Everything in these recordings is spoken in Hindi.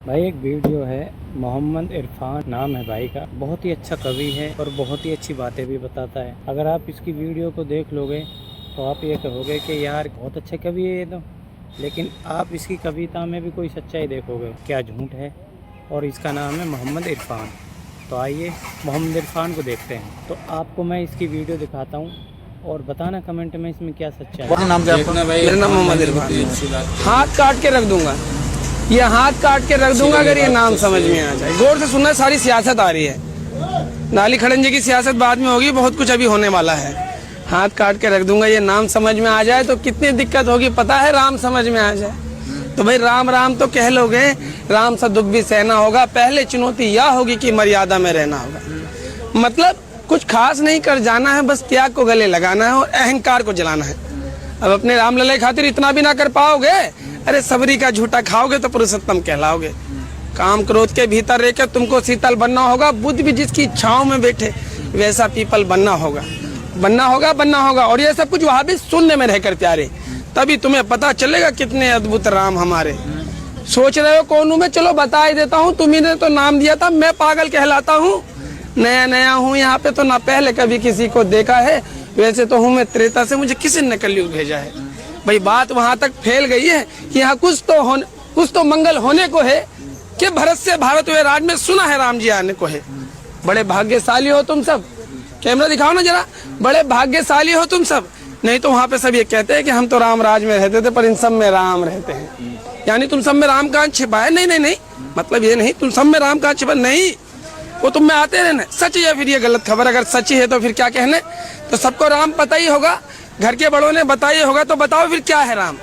भाई एक वीडियो है, मोहम्मद इरफान नाम है भाई का। बहुत ही अच्छा कवि है और बहुत ही अच्छी बातें भी बताता है। अगर आप इसकी वीडियो को देख लोगे तो आप ये कहोगे कि यार बहुत अच्छा कवि है ये तो, लेकिन आप इसकी कविता में भी कोई सच्चाई देखोगे क्या झूठ है। और इसका नाम है मोहम्मद इरफान। तो आइए मोहम्मद इरफान को देखते हैं। तो आपको मैं इसकी वीडियो दिखाता हूँ और बताना कमेंट में इसमें क्या सच्चाई है। नाम क्या? मेरा नाम मोहम्मद इरफान। हाथ काट के रख दूंगा, ये हाथ काट के रख दूंगा अगर ये नाम समझ में आ जाए। गौर से सुनना, सारी सियासत आ रही है। नाली खड़ंजे की सियासत बाद में होगी, बहुत कुछ अभी होने वाला है। हाथ काट के रख दूंगा, ये नाम समझ में आ जाए तो कितनी दिक्कत होगी पता है। राम समझ में आ जाए तो भाई राम राम तो कह लोगे, राम सा दुख भी सहना होगा। पहले चुनौती यह होगी कि मर्यादा में रहना होगा। मतलब कुछ खास नहीं कर जाना है, बस त्याग को गले लगाना है और अहंकार को जलाना है। अब अपने राम लल्ले खातिर इतना भी ना कर पाओगे, अरे सबरी का झूठा खाओगे तो पुरुषोत्तम कहलाओगे। काम क्रोध के भीतर रहकर तुमको शीतल बनना होगा। बुद्ध भी जिसकी इच्छाओं में बैठे वैसा पीपल बनना होगा, बनना होगा, बनना होगा। और ये सब कुछ वहां भी शून्य में रहकर प्यारे, तभी तुम्हें पता चलेगा कितने अद्भुत राम हमारे। सोच रहे हो कौन हूँ मैं? चलो बता ही देता हूँ। तुम्ही ने तो नाम दिया था, मैं पागल कहलाता हूँ। नया नया हूँ यहाँ पे, तो ना पहले कभी किसी को देखा है। वैसे तो हूँ मैं त्रेता से, मुझे किसी ने कलयुग भेजा है। भाई बात वहां तक फैल गई है कि यहाँ कुछ तो मंगल होने को है कि भरत से भारत हुए राज में सुना है राम जी आने को है। बड़े भाग्यशाली हो तुम सब। कैमरा दिखाओ ना जरा, बड़े भाग्यशाली हो तुम सब। नहीं तो वहाँ पे सब ये कहते हैं कि हम तो राम राज में रहते थे, पर इन सब में राम रहते हैं। यानी तुम सब में राम कहाँ छिपा है? नहीं नहीं नहीं, मतलब ये नहीं तुम सब में राम कहाँ छिपा, नहीं, वो तुम में आते रहने। सच है फिर ये गलत खबर? अगर सच है तो फिर क्या कहने। तो सबको राम पता ही होगा, घर के बड़ों ने बताया होगा। तो बताओ फिर क्या है राम?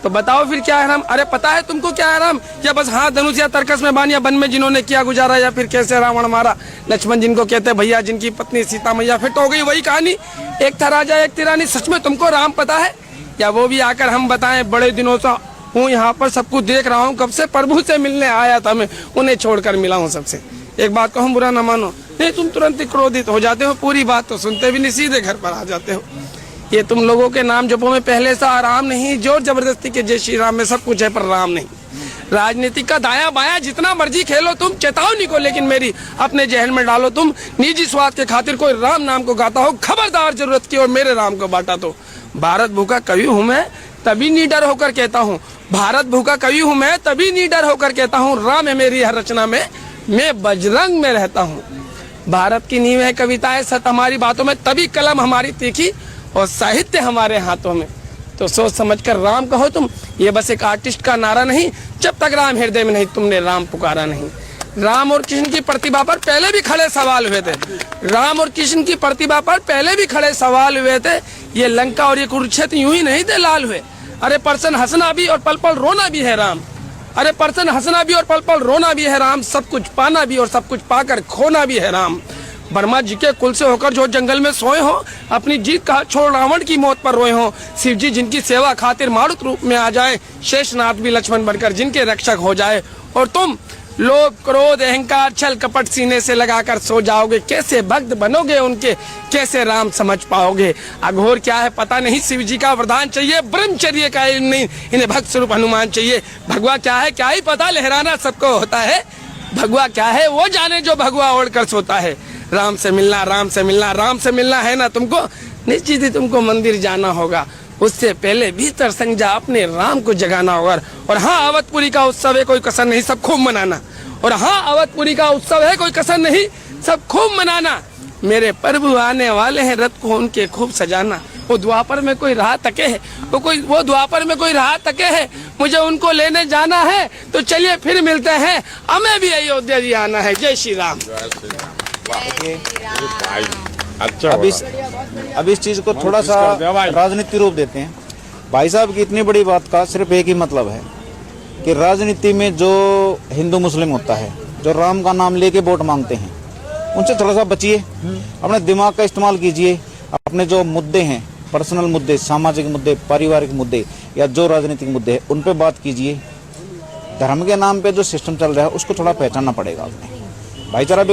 तो बताओ फिर क्या है राम? अरे पता है तुमको क्या है राम? या बस हाथ धनुष या तरकस में बांध या वन में जिन्होंने किया गुजारा, या फिर कैसे रावण मारा, लक्ष्मण जिनको कहते भैया, जिनकी पत्नी सीता मैया। फिर तो हो गई वही कहानी, एक था राजा एक थी रानी। सच में तुमको राम पता है? या वो भी आकर हम बताएं? बड़े दिनों से हूँ यहाँ पर, सब कुछ देख रहा हूँ, कब से प्रभु से मिलने आया था मैं, उन्हें छोड़कर मिला हूँ सबसे। एक बात कहूँ, बुरा न मानो। नहीं, तुम तुरंत ही क्रोधित हो जाते हो, पूरी बात तो सुनते भी नहीं, सीधे घर पर आ जाते हो। ये तुम लोगों के नाम जपों में पहले से आराम नहीं। जोर जबरदस्ती के जय श्री राम में सब कुछ है, पर राम नहीं। राजनीति का दाया बाया जितना मर्जी खेलो तुम, चेतावनी को लेकिन मेरी अपने जहन में डालो तुम। निजी स्वार्थ के खातिर कोई राम नाम को गाता हो, खबरदार जरूरत की और मेरे राम को बांटा तो। भारत भूखा कवि हूँ मैं, तभी निडर होकर कहता हूँ। भारत भूखा कवि हूँ मैं, तभी निडर होकर कहता हूँ। राम है मेरी हर रचना में, मैं बजरंग में रहता हूँ। भारत की नींव है कविताएं, सत हमारी बातों में, तभी कलम हमारी तीखी और साहित्य हमारे हाथों में। तो सोच समझकर राम कहो तुम। ये बस एक आर्टिस्ट का नारा नहीं, जब तक राम हृदय में नहीं तुमने राम पुकारा नहीं। राम और कृष्ण की प्रतिभा पर पहले भी खड़े सवाल हुए थे। राम और कृष्ण की प्रतिभा पर पहले भी खड़े सवाल हुए थे। ये लंका और ये कुरुक्षेत्र यूं ही नहीं थे लाल हुए। अरे परसन हंसना भी और पल पल रोना भी है राम। अरे परसन हंसना भी और पल पल रोना भी है राम। सब कुछ पाना भी और सब कुछ पाकर खोना भी है राम। ब्रह्मा जी के कुल से होकर जो जंगल में सोए हो, अपनी जीत का छोड़ रावण की मौत पर रोए हो। शिव जी जिनकी सेवा खातिर मारुत रूप में आ जाए, शेषनाथ भी लक्ष्मण बनकर जिनके रक्षक हो जाए। और तुम लोभ क्रोध अहंकार छल कपट सीने से लगाकर सो जाओगे। कैसे भक्त बनोगे उनके, कैसे राम समझ पाओगे? अघोर क्या है पता नहीं, शिव जी का वरदान चाहिए, ब्रह्मचर्य का नहीं, इन्हें भक्त स्वरूप हनुमान चाहिए। भगवा क्या है क्या ही पता, लहराना सबको होता है। भगवा क्या है वो जाने जो भगवा ओढ़ कर सोता है। राम से मिलना, राम से मिलना, राम से मिलना है ना तुमको, निश्चित ही तुमको मंदिर जाना होगा। उससे पहले भीतर संजा अपने राम को जगाना होगा। और हाँ, अवधपुरी का उत्सव है, कोई कसर नहीं, सब खूब मनाना। और हाँ, अवधपुरी का उत्सव है, कोई कसर नहीं, सब खूब मनाना। मेरे प्रभु आने वाले हैं, रथ को उनके खूब सजाना। वो द्वापर में कोई राह तके है, वो द्वापर में कोई राह तके है, मुझे उनको लेने जाना है। तो चलिए फिर मिलते हैं, हमें भी अयोध्या जी आना है। जय श्री राम। अच्छा, अब इस चीज को थोड़ा सा राजनीति रूप देते हैं। भाई साहब की इतनी बड़ी बात का सिर्फ एक ही मतलब है कि राजनीति में जो हिंदू मुस्लिम होता है, जो राम का नाम लेके वोट मांगते हैं, उनसे थोड़ा सा बचिए। अपने दिमाग का इस्तेमाल कीजिए। अपने जो मुद्दे हैं, पर्सनल मुद्दे, सामाजिक मुद्दे, पारिवारिक मुद्दे या जो राजनीतिक मुद्दे हैं, उन पे बात कीजिए। धर्म के नाम पे जो सिस्टम चल रहा है उसको थोड़ा पहचानना पड़ेगा। अपने भाईचारा भी